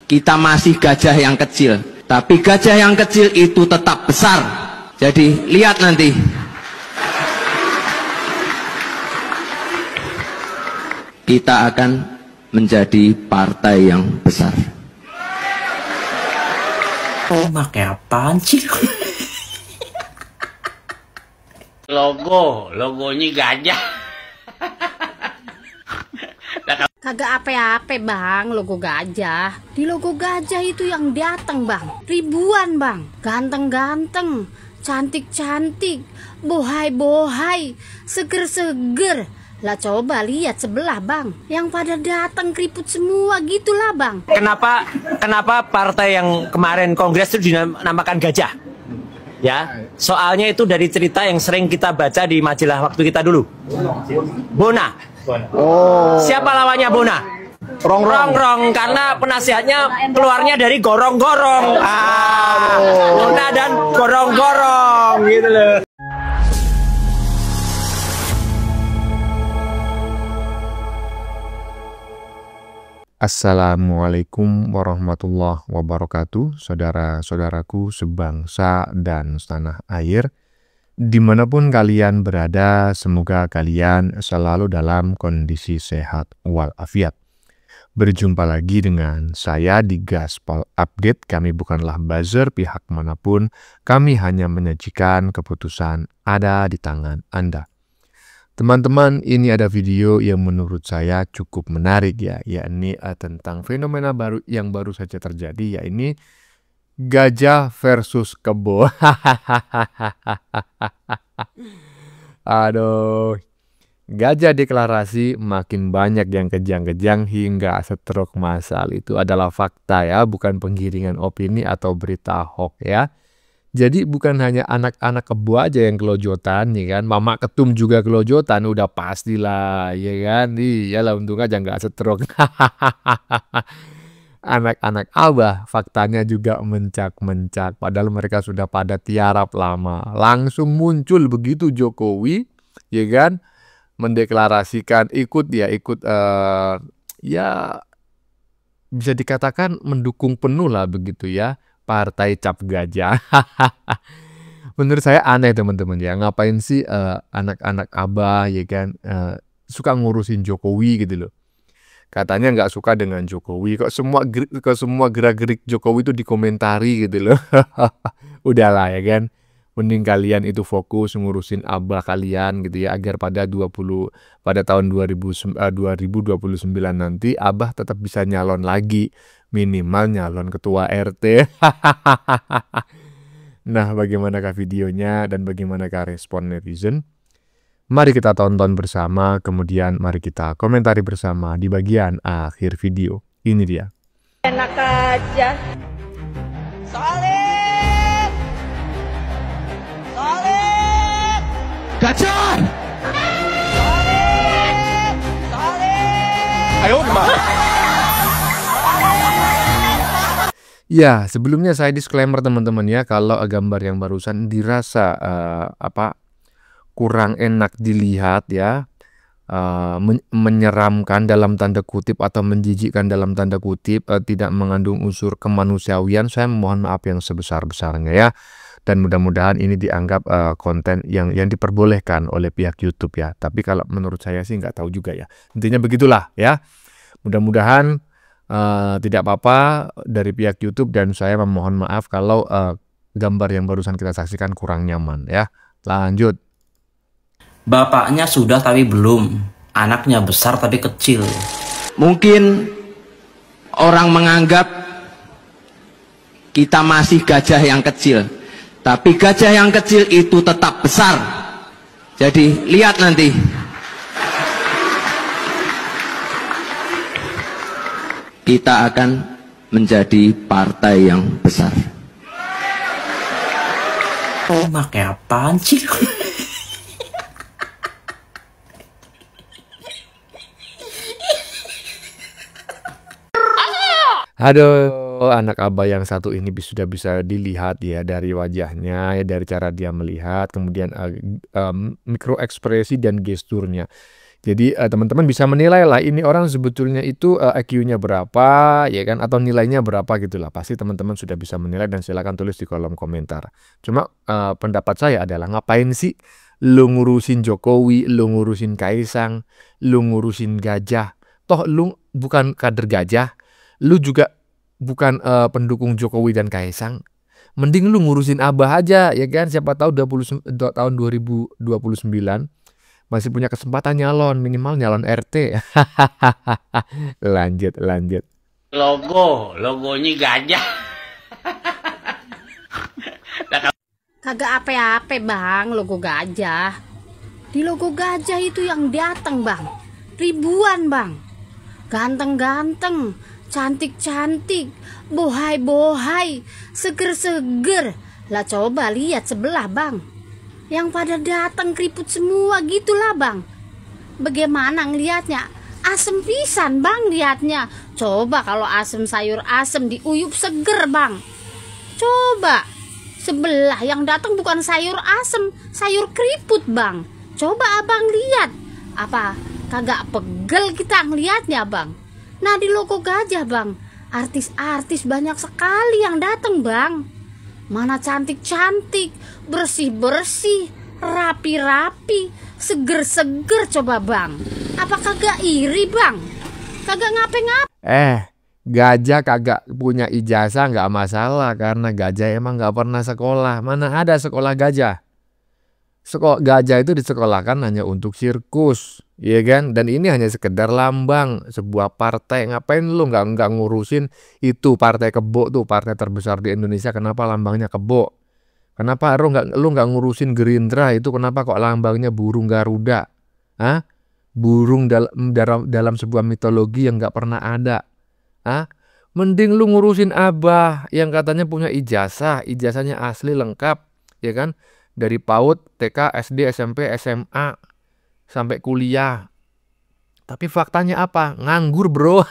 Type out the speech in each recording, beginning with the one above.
Kita masih gajah yang kecil, tapi gajah yang kecil itu tetap besar. Jadi lihat nanti. Kita akan menjadi partai yang besar. Pakai apaan sih? Logonya gajah. Kagak ape-ape bang, logo gajah. Di logo gajah itu yang datang bang, ribuan bang. Ganteng-ganteng, cantik-cantik, bohai-bohai, seger-seger. Lah coba lihat sebelah bang, yang pada datang keriput semua gitulah bang. Kenapa partai yang kemarin kongres itu dinamakan gajah? Ya, soalnya itu dari cerita yang sering kita baca di majalah waktu kita dulu. Bona. Oh. Siapa lawannya Bona? Rongrong, karena penasihatnya keluarnya dari gorong-gorong. Bona dan gorong-gorong gitu loh. Assalamualaikum warahmatullahi wabarakatuh, saudara-saudaraku sebangsa dan setanah air. Dimanapun kalian berada, semoga kalian selalu dalam kondisi sehat walafiat. Berjumpa lagi dengan saya di Gaspol Update. Kami bukanlah buzzer pihak manapun, kami hanya menyajikan keputusan ada di tangan Anda. Teman-teman, ini ada video yang menurut saya cukup menarik ya, yakni tentang fenomena baru yang baru saja terjadi, yakni gajah versus kebo. Aduh, gajah deklarasi, makin banyak yang kejang-kejang hingga stroke massal. Itu adalah fakta ya, bukan penggiringan opini atau berita hoax ya. Jadi bukan hanya anak-anak kebo aja yang kelojotan ya kan, mama ketum juga kelojotan, udah pastilah ya kan. Iyalah, untung aja nggak stroke. Anak-anak abah faktanya juga mencak-mencak, padahal mereka sudah pada tiarap lama. Langsung muncul begitu Jokowi ya kan, mendeklarasikan ikut ya bisa dikatakan mendukung penuh lah begitu ya, partai cap gajah. Menurut saya aneh teman-teman ya, ngapain sih anak-anak abah ya kan suka ngurusin Jokowi gitu loh. Katanya nggak suka dengan Jokowi, kok semua gerak-gerik Jokowi itu dikomentari gitu loh. Udahlah ya kan, mending kalian itu fokus ngurusin abah kalian gitu ya, agar pada tahun 2029 nanti abah tetap bisa nyalon lagi, minimal nyalon ketua RT. Nah, bagaimanakah videonya dan bagaimanakah respon netizen? Mari kita tonton bersama, kemudian mari kita komentari bersama di bagian akhir video. Ini dia. Enak aja. Solid. Solid. Gajah! Solid. Solid. Ayo, Ya, sebelumnya saya disclaimer teman-teman ya, kalau gambar yang barusan dirasa kurang enak dilihat ya, menyeramkan dalam tanda kutip atau menjijikkan dalam tanda kutip, tidak mengandung unsur kemanusiawian, saya mohon maaf yang sebesar-besarnya ya. Dan mudah-mudahan ini dianggap konten yang diperbolehkan oleh pihak YouTube ya. Tapi kalau menurut saya sih nggak tahu juga ya. Intinya begitulah ya. Mudah-mudahan tidak apa-apa dari pihak YouTube, dan saya memohon maaf kalau gambar yang barusan kita saksikan kurang nyaman ya. Lanjut. Bapaknya sudah tapi belum, anaknya besar tapi kecil. Mungkin orang menganggap kita masih gajah yang kecil, tapi gajah yang kecil itu tetap besar. Jadi lihat nanti. Kita akan menjadi partai yang besar. Pakai apaan sih? Aduh, anak abah yang satu ini sudah bisa dilihat ya dari wajahnya ya, dari cara dia melihat, kemudian mikro ekspresi dan gesturnya. Jadi teman-teman bisa menilai lah ini orang sebetulnya itu IQ-nya berapa ya kan, atau nilainya berapa gitulah. Pasti teman-teman sudah bisa menilai dan silakan tulis di kolom komentar. Cuma pendapat saya adalah ngapain sih lu ngurusin Jokowi, lu ngurusin Kaisang, lu ngurusin Gajah. Toh lu bukan kader Gajah, lu juga bukan pendukung Jokowi dan Kaisang. Mending lu ngurusin Abah aja ya kan, siapa tahu tahun 2029 masih punya kesempatan nyalon, minimal nyalon RT. Lanjut. Logonya gajah. Kagak ape-ape bang, logo gajah. Di logo gajah itu yang datang bang, ribuan bang. Ganteng-ganteng, cantik-cantik, bohai-bohai, seger-seger. Lah coba lihat sebelah bang, yang pada datang keriput semua gitulah bang. Bagaimana ngelihatnya? Asem pisan bang lihatnya. Coba kalau asem sayur asem diuyup seger bang. Coba sebelah yang datang bukan sayur asem, sayur keriput bang. Coba abang lihat. Apa kagak pegel kita ngelihatnya bang? Nah di logo gajah bang, artis-artis banyak sekali yang datang bang. Mana cantik-cantik, bersih-bersih, rapi-rapi, seger-seger coba bang. Apa kagak iri bang? Kagak ngape-ngape. Gajah kagak punya ijazah nggak masalah, karena gajah emang nggak pernah sekolah. Mana ada sekolah gajah? Gajah itu disekolahkan hanya untuk sirkus, ya kan? Dan ini hanya sekedar lambang sebuah partai. Ngapain lu nggak ngurusin itu partai kebo tuh, partai terbesar di Indonesia? Kenapa lambangnya kebo? Kenapa lu nggak ngurusin Gerindra itu? Kenapa kok lambangnya burung Garuda? Hah? Burung dalam sebuah mitologi yang nggak pernah ada. Hah? Mending lu ngurusin Abah yang katanya punya ijazahnya asli lengkap, ya kan? Dari PAUD, TK, SD, SMP, SMA, sampai kuliah. Tapi faktanya apa? Nganggur bro.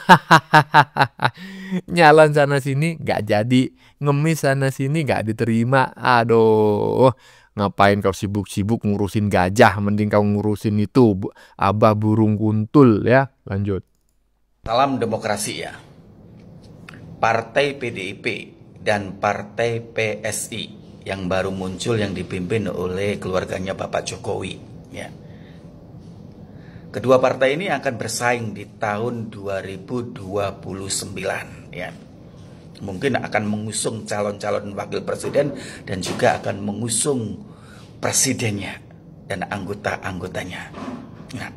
Nyalon sana sini gak jadi. Ngemis sana sini gak diterima. Aduh, ngapain kau sibuk-sibuk ngurusin gajah? Mending kau ngurusin itu Abah burung kuntul ya. Lanjut. Salam demokrasi ya. Partai PDIP dan Partai PSI yang baru muncul yang dipimpin oleh keluarganya Bapak Jokowi ya. Kedua partai ini akan bersaing di tahun 2029 ya. Mungkin akan mengusung calon-calon wakil presiden dan juga akan mengusung presidennya dan anggota-anggotanya. Nah,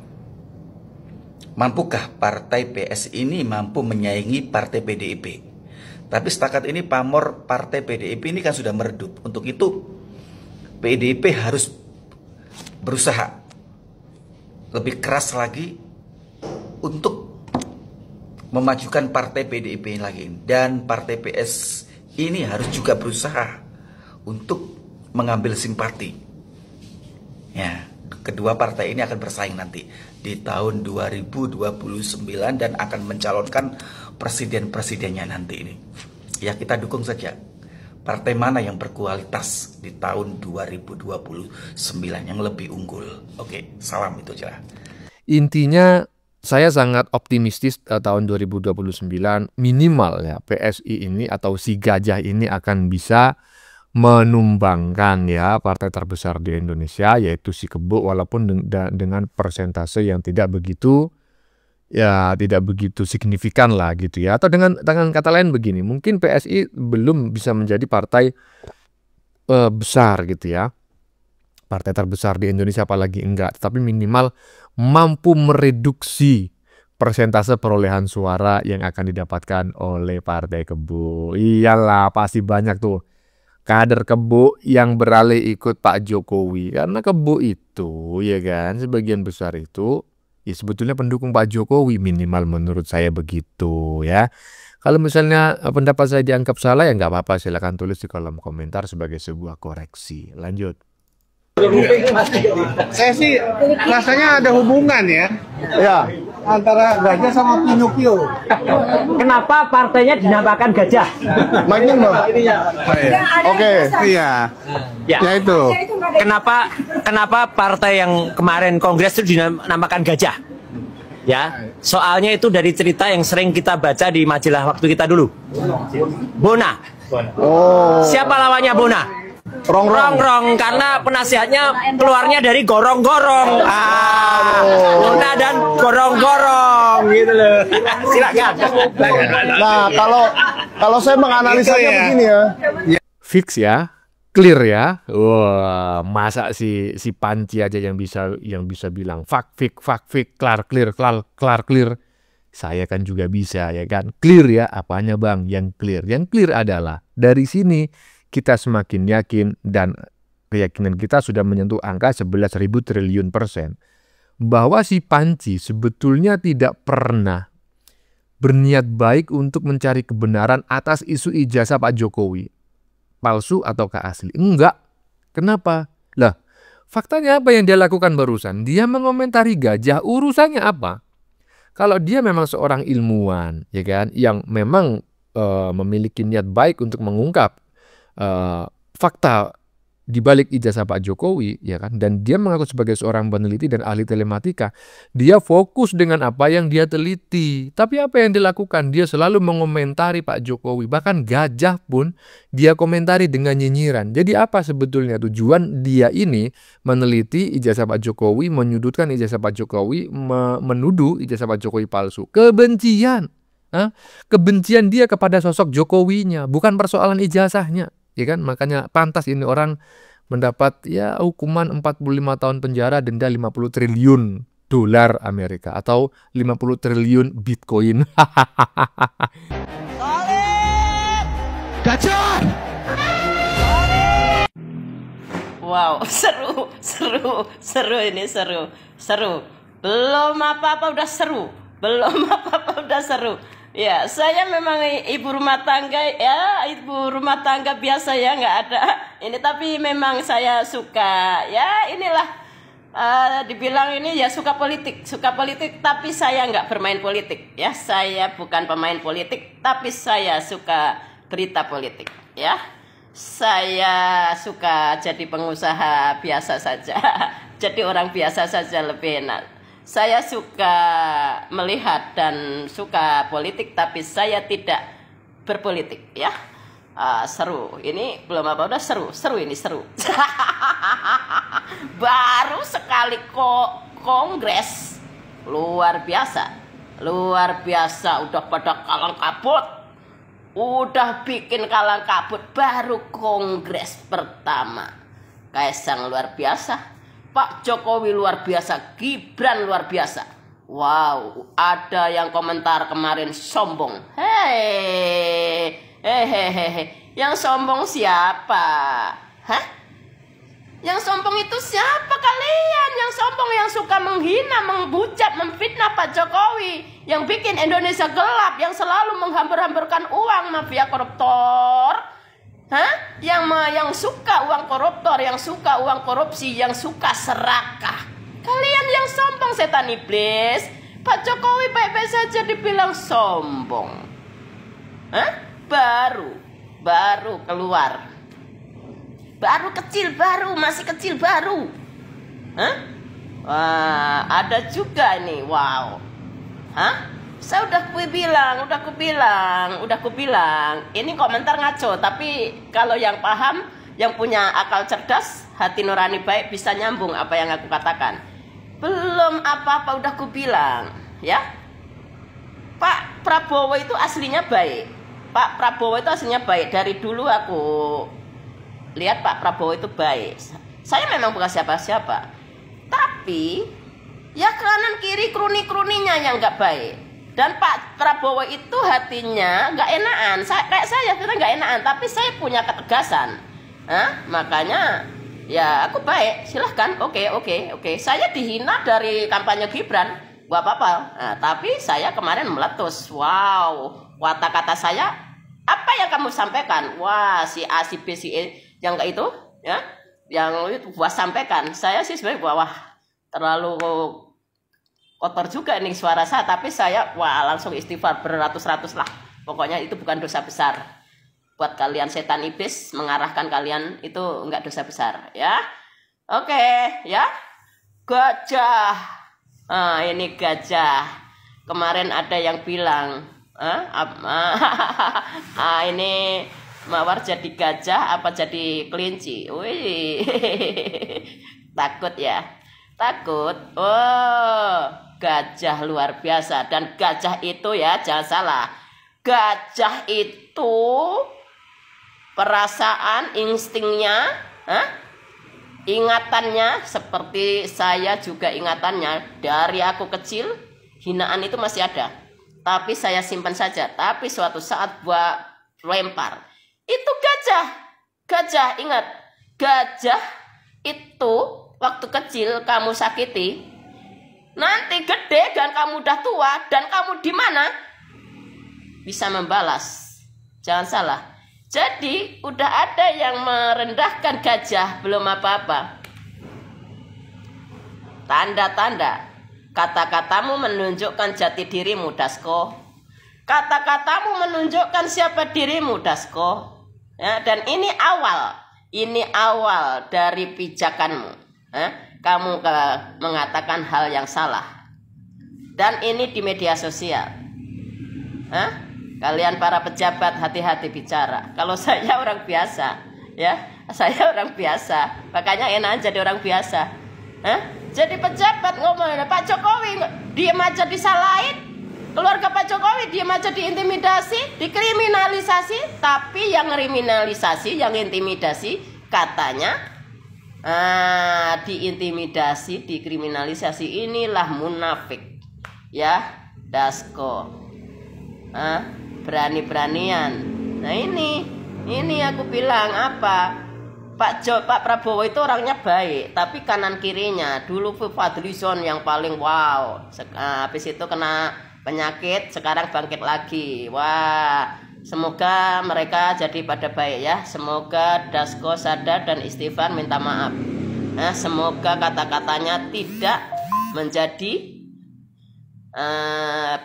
mampukah partai PSI ini mampu menyaingi partai PDIP? Tapi setakat ini pamor partai PDIP ini kan sudah meredup. Untuk itu PDIP harus berusaha lebih keras lagi untuk memajukan partai PDIP lagi. Dan partai PS ini harus juga berusaha untuk mengambil simpati. Ya, kedua partai ini akan bersaing nanti di tahun 2029 dan akan mencalonkan presiden-presidennya nanti ini. Ya kita dukung saja partai mana yang berkualitas di tahun 2029 yang lebih unggul. Oke, salam itu aja. Intinya saya sangat optimistis tahun 2029 minimal ya PSI ini atau si gajah ini akan bisa menumbangkan ya partai terbesar di Indonesia yaitu si Kebo, walaupun dengan persentase yang tidak begitu signifikan lah gitu ya. Atau dengan kata lain begini, mungkin PSI belum bisa menjadi partai besar gitu ya, partai terbesar di Indonesia apalagi enggak, tapi minimal mampu mereduksi persentase perolehan suara yang akan didapatkan oleh partai Kebo. Iyalah pasti banyak tuh kader Kebo yang beralih ikut Pak Jokowi, karena Kebo itu ya kan sebagian besar itu ya sebetulnya pendukung Pak Jokowi, minimal menurut saya begitu ya. Kalau misalnya pendapat saya dianggap salah ya nggak apa-apa, silakan tulis di kolom komentar sebagai sebuah koreksi. Lanjut. Saya sih rasanya ada hubungan ya. Ya. Antara gajah sama Pinocchio. Kenapa partainya dinamakan gajah? Mainin Bang. Oke. Iya. Ya. Ya itu. Kenapa partai yang kemarin kongres itu dinamakan gajah? Ya, soalnya itu dari cerita yang sering kita baca di majalah waktu kita dulu. Bona. Oh. Siapa lawannya Bona? Rongrong, karena penasihatnya keluarnya dari gorong-gorong. Bona dan gorong-gorong gitu loh. Silakan. Nah, kalau saya menganalisanya ya. begini ya. Fix ya. Clear ya. Wah, masa si Panci aja yang bisa bilang fuck fix, kelar clear. Saya kan juga bisa ya kan. Clear ya, apanya Bang? Yang clear adalah dari sini kita semakin yakin dan keyakinan kita sudah menyentuh angka 11.000 triliun persen bahwa si Panci sebetulnya tidak pernah berniat baik untuk mencari kebenaran atas isu ijazah Pak Jokowi. Palsu ataukah asli? Enggak. Kenapa? Lah, faktanya apa yang dia lakukan barusan? Dia mengomentari gajah, urusannya apa? Kalau dia memang seorang ilmuwan, ya kan, yang memang memiliki niat baik untuk mengungkap fakta di balik ijazah Pak Jokowi, ya kan, dan dia mengaku sebagai seorang peneliti dan ahli telematika, dia fokus dengan apa yang dia teliti. Tapi apa yang dilakukan? Dia selalu mengomentari Pak Jokowi, bahkan gajah pun dia komentari dengan nyinyiran. Jadi apa sebetulnya tujuan dia ini meneliti ijazah Pak Jokowi, menyudutkan ijazah Pak Jokowi, menuduh ijazah Pak Jokowi palsu? Kebencian. Kebencian dia kepada sosok Jokowinya, bukan persoalan ijazahnya. Ya kan, makanya pantas ini orang mendapat ya hukuman 45 tahun penjara, denda 50 triliun dolar Amerika atau 50 triliun Bitcoin. Gajah! Wow, seru ini seru. Belum apa-apa udah seru. Ya, saya memang ibu rumah tangga biasa ya, nggak ada ini, tapi memang saya suka ya inilah dibilang ini ya suka politik, tapi saya nggak bermain politik ya, saya bukan pemain politik, tapi saya suka berita politik ya, saya suka jadi pengusaha biasa saja, jadi orang biasa saja lebih enak. Saya suka melihat dan suka politik, tapi saya tidak berpolitik ya. Seru, ini belum apa udah seru ini seru. Baru sekali kongres luar biasa, udah pada kalang kabut, udah bikin kalang kabut. Baru kongres pertama, Kaisang luar biasa, Pak Jokowi luar biasa, Gibran luar biasa. Wow, ada yang komentar kemarin sombong. Yang sombong siapa? Hah? Yang sombong itu siapa kalian? Yang sombong yang suka menghina, membujat, memfitnah Pak Jokowi, yang bikin Indonesia gelap, yang selalu menghambur-hamburkan uang mafia koruptor. Hah? Yang suka uang koruptor, yang suka uang korupsi, yang suka serakah. Kalian yang sombong, setan iblis. Pak Jokowi baik-baik saja dibilang sombong. Hah? Baru keluar. Baru kecil, masih kecil baru. Hah? Wah, ada juga nih. Wow. Hah? Saya udah kubilang, ini komentar ngaco, tapi kalau yang paham, yang punya akal cerdas, hati nurani baik, bisa nyambung apa yang aku katakan. Belum apa-apa udah kubilang, ya. Pak Prabowo itu aslinya baik. Dari dulu aku lihat Pak Prabowo itu baik. Saya memang bukan siapa-siapa, tapi ya kanan kiri kruni-kruninya yang nggak baik. Dan Pak Prabowo itu hatinya nggak enakan. Kayak saya sebenarnya nggak enakan, tapi saya punya ketegasan. Makanya ya aku baik, silahkan. Oke. Saya dihina dari kampanye Gibran, gak apa-apa. Tapi saya kemarin meletus. Wow, kata-kata saya, apa yang kamu sampaikan? Wah, si A, si B, si E, yang kayak itu, ya, yang itu buat sampaikan. Saya sih sebenarnya wah terlalu kotor juga ini suara saya, tapi saya langsung istighfar beratus-ratus lah. Pokoknya itu bukan dosa besar. Buat kalian setan iblis mengarahkan kalian itu enggak dosa besar ya. Oke, ya. Gajah. Ini gajah. Kemarin ada yang bilang, ini Mawar jadi gajah apa jadi kelinci? Wih. Takut ya. Takut. Oh, gajah luar biasa. Dan gajah itu ya, jangan salah. Gajah itu perasaan, instingnya, ingatannya seperti saya juga ingatannya. Dari aku kecil, hinaan itu masih ada. Tapi saya simpan saja. Tapi suatu saat buat lempar. Itu gajah. Gajah, ingat. Gajah itu waktu kecil kamu sakiti. Nanti gede dan kamu udah tua dan kamu di mana? Bisa membalas. Jangan salah. Jadi udah ada yang merendahkan gajah belum apa-apa. Tanda-tanda. Kata-katamu menunjukkan jati dirimu, Dasko. Kata-katamu menunjukkan siapa dirimu, Dasko. Ya, dan ini awal dari pijakanmu. Kamu mengatakan hal yang salah. Dan ini di media sosial. Kalian para pejabat hati-hati bicara. Kalau saya orang biasa, ya, saya orang biasa. Makanya enak jadi orang biasa. Jadi pejabat ngomong, Pak Jokowi diem aja disalahin, keluarga Pak Jokowi diem aja diintimidasi, dikriminalisasi. Tapi yang kriminalisasi, yang intimidasi katanya diintimidasi, dikriminalisasi, inilah munafik. Ya, Dasko. Berani-beranian. Nah ini aku bilang apa? Pak Prabowo itu orangnya baik, tapi kanan kirinya dulu Fadlizon yang paling wow. Habis itu kena penyakit, sekarang bangkit lagi. Wah, semoga mereka jadi pada baik ya. Semoga Dasko sadar dan istighfar minta maaf. Semoga kata-katanya tidak menjadi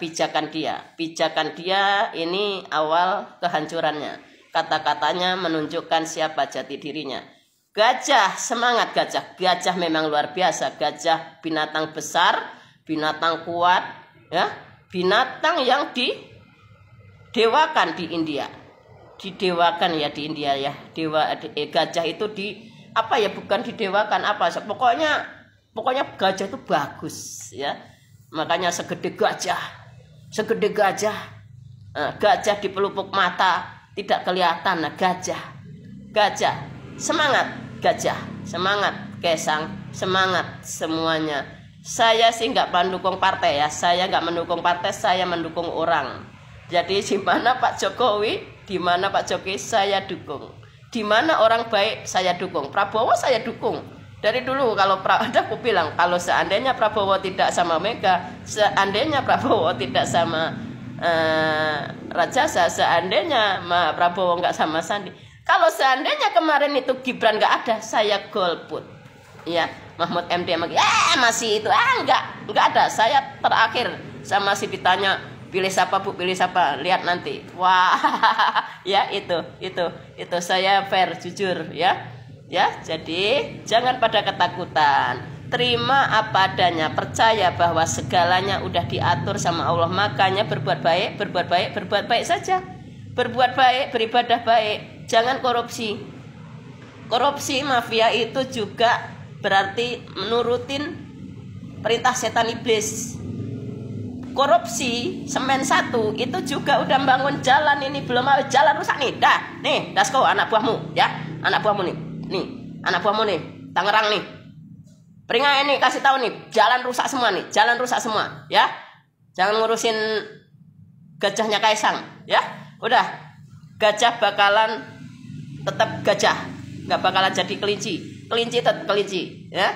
pijakan dia ini awal kehancurannya. Kata-katanya menunjukkan siapa jati dirinya. Gajah, semangat gajah memang luar biasa. Gajah binatang besar, binatang kuat, ya, binatang yang didewakan di India. Didewakan ya di India ya. Gajah itu bukan didewakan apa. Pokoknya gajah itu bagus ya. Makanya segede gajah, gajah di pelupuk mata tidak kelihatan. Nah, gajah, semangat gajah, semangat Kesang, semangat semuanya. Saya sih nggak mendukung partai ya, saya nggak mendukung partai, saya mendukung orang. Jadi di mana Pak Jokowi, di mana Pak Jokowi saya dukung, di mana orang baik saya dukung. Prabowo saya dukung. Dari dulu kalau aku bilang kalau seandainya Prabowo tidak sama Mega, seandainya Prabowo tidak sama Rajasa, seandainya Prabowo nggak sama Sandi, kalau seandainya kemarin itu Gibran nggak ada, saya golput. Ya, Mahfud MD masih itu nggak ada. Saya terakhir sama si ditanya pilih siapa Bu, pilih siapa, lihat nanti. Wah, ya itu saya fair jujur ya. Ya, jadi jangan pada ketakutan. Terima apa adanya, percaya bahwa segalanya udah diatur sama Allah. Makanya berbuat baik saja. Berbuat baik, beribadah baik. Jangan korupsi. Korupsi mafia itu juga berarti menurutin perintah setan iblis. Korupsi semen 1 itu juga udah bangun jalan, ini belum ada jalan rusak nih. Nih Dasko, anak buahmu ya, anak buahmu nih. Nih, anak buahmu nih, Tangerang nih. Peringai nih, kasih tahu nih, jalan rusak semua nih, jalan rusak semua, ya. Jangan ngurusin gajahnya Kaisang, ya. Udah, gajah bakalan tetap gajah, nggak bakalan jadi kelinci. Kelinci tetap kelinci, ya.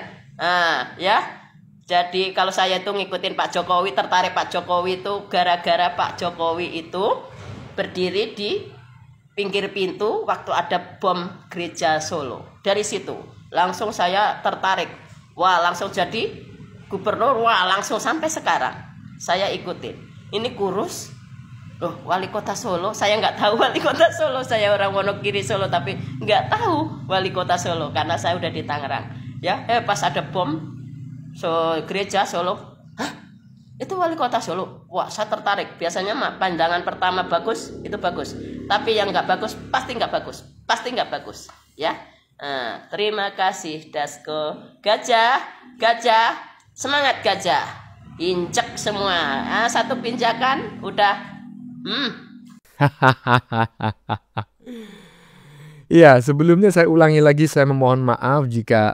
Ya. Jadi kalau saya itu ngikutin Pak Jokowi, tertarik Pak Jokowi itu gara-gara Pak Jokowi itu berdiri di pinggir pintu waktu ada bom gereja Solo. Dari situ langsung saya tertarik. Wah, langsung jadi gubernur, wah langsung sampai sekarang saya ikutin. Ini kurus, loh wali kota Solo, saya nggak tahu wali kota Solo, saya orang Wonogiri Solo tapi nggak tahu wali kota Solo karena saya udah di Tangerang. Ya, pas ada bom gereja Solo, hah? Itu wali kota Solo. Wah, saya tertarik. Biasanya pandangan pertama bagus, itu bagus. Tapi yang nggak bagus pasti nggak bagus, pasti nggak bagus. Ya. Nah, terima kasih Dasko. Gajah, semangat gajah. Injek semua. Nah, satu pinjakan udah. Iya, sebelumnya saya ulangi lagi, saya memohon maaf jika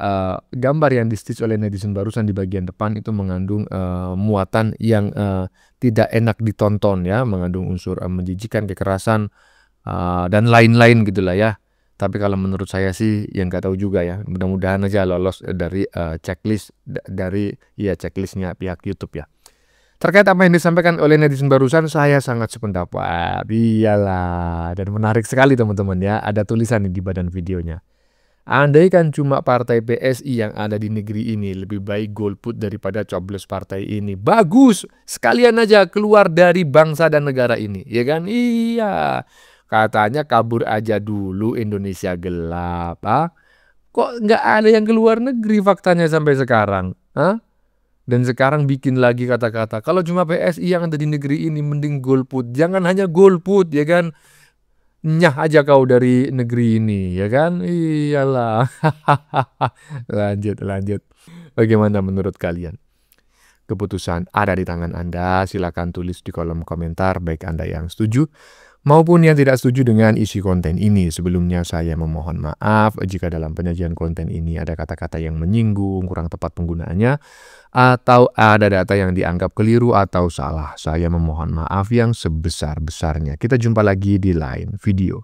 gambar yang di-stitch oleh netizen barusan di bagian depan itu mengandung muatan yang tidak enak ditonton ya, mengandung unsur menjijikan, kekerasan dan lain-lain gitulah ya. Tapi kalau menurut saya sih yang nggak tahu juga ya, mudah-mudahan aja lolos dari checklist dari checklistnya pihak YouTube ya. Terkait apa yang disampaikan oleh netizen barusan, saya sangat sependapat. Iyalah, dan menarik sekali teman-teman ya. Ada tulisan di badan videonya. Andai kan cuma partai PSI yang ada di negeri ini, lebih baik golput daripada coblos partai ini. Bagus, sekalian aja keluar dari bangsa dan negara ini, ya kan? Iya. Katanya kabur aja dulu, Indonesia gelap. Kok nggak ada yang keluar negeri faktanya sampai sekarang? Dan sekarang bikin lagi kata-kata, kalau cuma PSI yang ada di negeri ini mending golput. Jangan hanya golput, ya kan? Nyah aja kau dari negeri ini, ya kan? Iyalah. Lanjut. Bagaimana menurut kalian? Keputusan ada di tangan Anda. Silakan tulis di kolom komentar, baik Anda yang setuju maupun yang tidak setuju dengan isi konten ini. Sebelumnya saya memohon maaf jika dalam penyajian konten ini ada kata-kata yang menyinggung, kurang tepat penggunaannya, atau ada data yang dianggap keliru atau salah. Saya memohon maaf yang sebesar-besarnya. Kita jumpa lagi di lain video.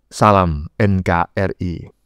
Salam NKRI.